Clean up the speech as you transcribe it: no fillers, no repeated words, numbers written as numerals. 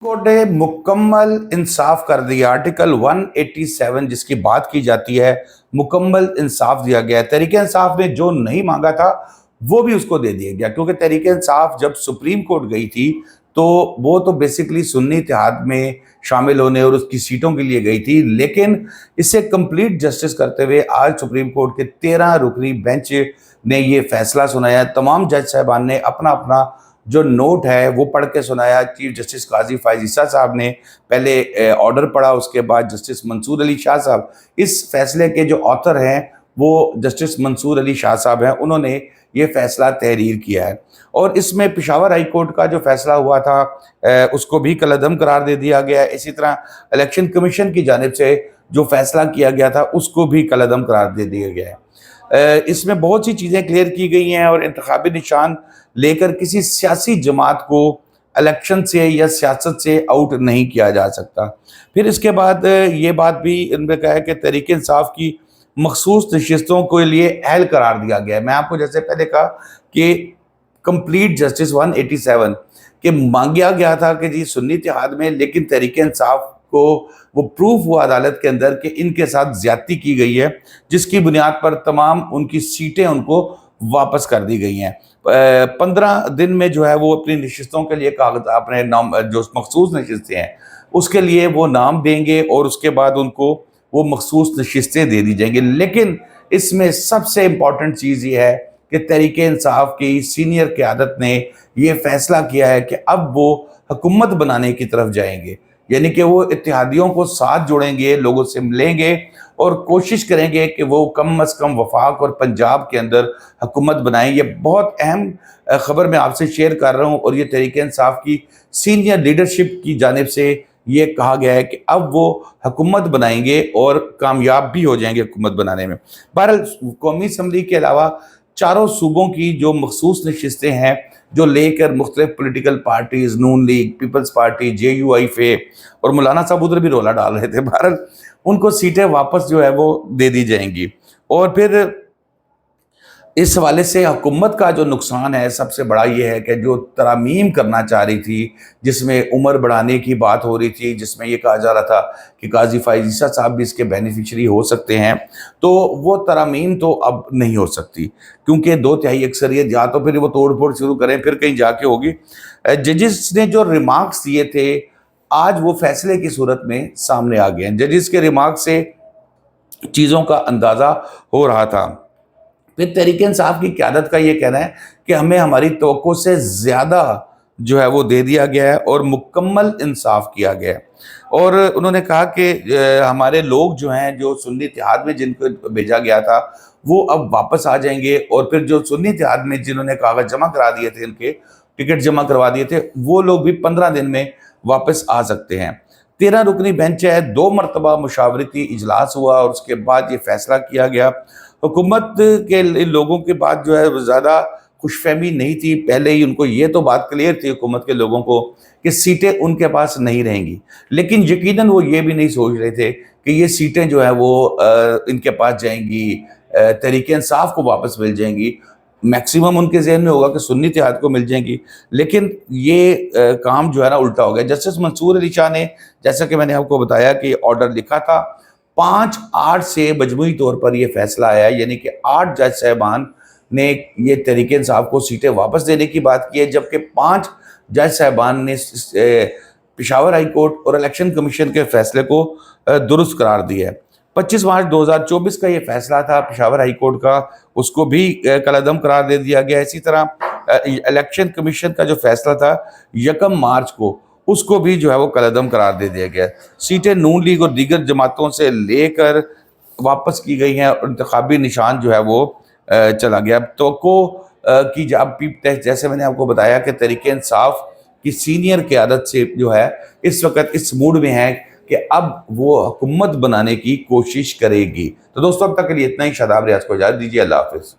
Court ने मुकम्मल इंसाफ कर दिया। आर्टिकल 187 जिसकी बात की जाती है, मुकम्मल इंसाफ दिया गया है। तहरीक इंसाफ ने जो नहीं मांगा था वो भी उसको दे दिया गया, क्योंकि तहरीक इंसाफ जब सुप्रीम कोर्ट गई थी तो वो तो बेसिकली सुन्नी इत्तेहाद में शामिल होने और उसकी सीटों के लिए गई थी, लेकिन इसे कंप्लीट जस्टिस करते हुए आज सुप्रीम कोर्ट के 13 रुकनी बेंच ने ये फैसला सुनाया। तमाम जज साहबान ने अपना अपना जो नोट है वो पढ़ के सुनाया। चीफ जस्टिस काजी फायज ईसा साहब ने पहले ऑर्डर पढ़ा, उसके बाद जस्टिस मंसूर अली शाह साहब, इस फैसले के जो ऑथर हैं वो जस्टिस मंसूर अली शाह साहब हैं, उन्होंने ये फैसला तहरीर किया है। और इसमें पेशावर हाई कोर्ट का जो फैसला हुआ था उसको भी कलअदम करार दे दिया गया है। इसी तरह इलेक्शन कमीशन की जानिब से जो फैसला किया गया था उसको भी कलअदम करार दे दिया गया है। इसमें बहुत सी चीज़ें क्लियर की गई हैं और इंतखाबी निशान लेकर किसी सियासी जमात को इलेक्शन से या सियासत से आउट नहीं किया जा सकता। फिर इसके बाद ये बात भी इनमें कहा है कि तहरीक इंसाफ की मखसूस नशिस्तों के लिए अहल करार दिया गया है। मैं आपको जैसे पहले कहा कि कंप्लीट जस्टिस 187 के मांगा गया था कि जी सुन्नी इत्तेहाद में, लेकिन तहरीक इंसाफ को वो प्रूफ हुआ अदालत के अंदर कि इनके साथ ज्यादती की गई है, जिसकी बुनियाद पर तमाम उनकी सीटें उनको वापस कर दी गई हैं। 15 दिन में जो है वो अपनी नशिस्तों के लिए कागज अपने नाम जो मखसूस नशिस्तें हैं उसके लिए वो नाम देंगे और उसके बाद उनको वो मखसूस नशिस्तें दे दी जाएंगी। लेकिन इसमें सबसे इम्पॉर्टेंट चीज़ ये है कि तहरीक इंसाफ की सीनियर क़यादत ने ये फैसला किया है कि अब वो हुकूमत बनाने की तरफ जाएंगे, यानी कि वो इत्तेहादियों को साथ जोड़ेंगे, लोगों से मिलेंगे और कोशिश करेंगे कि वो कम अज़ कम वफाक और पंजाब के अंदर हुकूमत बनाएं। ये बहुत अहम खबर मैं आपसे शेयर कर रहा हूँ और ये तहरीक इंसाफ की सीनियर लीडरशिप की जानिब से ये कहा गया है कि अब वो हुकूमत बनाएंगे और कामयाब भी हो जाएंगे हुकूमत बनाने में। बहरहाल कौमी असम्बली के अलावा चारों सूबों की जो मखसूस नशिस्तें हैं जो लेकर मुख्तलिफ पोलिटिकल पार्टीज़, नून लीग, पीपल्स पार्टी, JUIFA और मौलाना साहब उधर भी रोला डाल रहे थे, बहरहाल उनको सीटें वापस जो है वो दे दी जाएंगी। और फिर इस हवाले से हुकूमत का जो नुकसान है सबसे बड़ा ये है कि जो तरामीम करना चाह रही थी, जिसमें उम्र बढ़ाने की बात हो रही थी, जिसमें ये कहा जा रहा था कि काजी फायज ईसा साहब भी इसके बेनिफिशरी हो सकते हैं, तो वो तरामीम तो अब नहीं हो सकती, क्योंकि 2/3 अक्सरियत या तो फिर वो तोड़ फोड़ शुरू करें फिर कहीं जाके होगी। जजेस ने जो रिमार्क्स दिए थे आज वो फैसले की सूरत में सामने आ गए हैं। जजेस के रिमार्क से चीज़ों का अंदाज़ा हो रहा था। फिर तहरीक इंसाफ की क़यादत का ये कहना है कि हमें हमारी तवक्को से ज़्यादा जो है वो दे दिया गया है और मुकम्मल इंसाफ किया गया है। और उन्होंने कहा कि हमारे लोग जो हैं जो सुन्नी इत्तेहाद में जिनको भेजा गया था वो अब वापस आ जाएंगे, और फिर जो सुन्नी इत्तेहाद में जिन्होंने कागज़ जमा करा दिए थे, उनके टिकट जमा करवा दिए थे, वो लोग भी 15 दिन में वापस आ सकते हैं। 13 रुकनी बेंच है, 2 मरतबा मुशावरती इजलास हुआ और उसके बाद ये फैसला किया गया। हुकूमत के लोगों के बाद जो है ज़्यादा खुशफहमी नहीं थी, पहले ही उनको ये तो बात क्लियर थी हुकूमत के लोगों को कि सीटें उनके पास नहीं रहेंगी, लेकिन यकीनन वो ये भी नहीं सोच रहे थे कि ये सीटें जो है वो इनके पास जाएंगी, तहरीक इंसाफ को वापस मिल जाएंगी। मैक्सिमम उनके जहन में होगा कि सुन्नी इत्तेहाद को मिल जाएंगी, लेकिन ये काम जो है ना उल्टा हो गया। जस्टिस मंसूर अली शाह ने, जैसा कि मैंने आपको बताया कि ऑर्डर लिखा था, 5-8 से मजमूई तौर पर यह फैसला आया, यानी कि 8 जज साहबान ने ये तहरीक इंसाफ को सीटें वापस देने की बात की है, जबकि 5 जज साहबान ने पेशावर हाई कोर्ट और इलेक्शन कमीशन के फैसले को दुरुस्त करार दिया है। 25 मार्च 2024 का ये फैसला था पेशावर हाई कोर्ट का, उसको भी कलअदम करार दे दिया गया। इसी तरह इलेक्शन कमीशन का जो फैसला था 1 मार्च को, उसको भी जो है वो कलअदम करार दे दिया गया। सीटें नून लीग और दीगर जमातों से लेकर वापस की गई हैं और इंतखाबी निशान जो है वो चला गया। तो की जब जैसे मैंने आपको बताया कि तहरीक इंसाफ की सीनियर क़यादत से जो है इस वक्त इस मूड में है कि अब वो हुकूमत बनाने की कोशिश करेगी। तो दोस्तों अब तक के लिए इतना ही। शादाब रियाज को इजाज़त दीजिए। अल्लाह हाफ़िज़।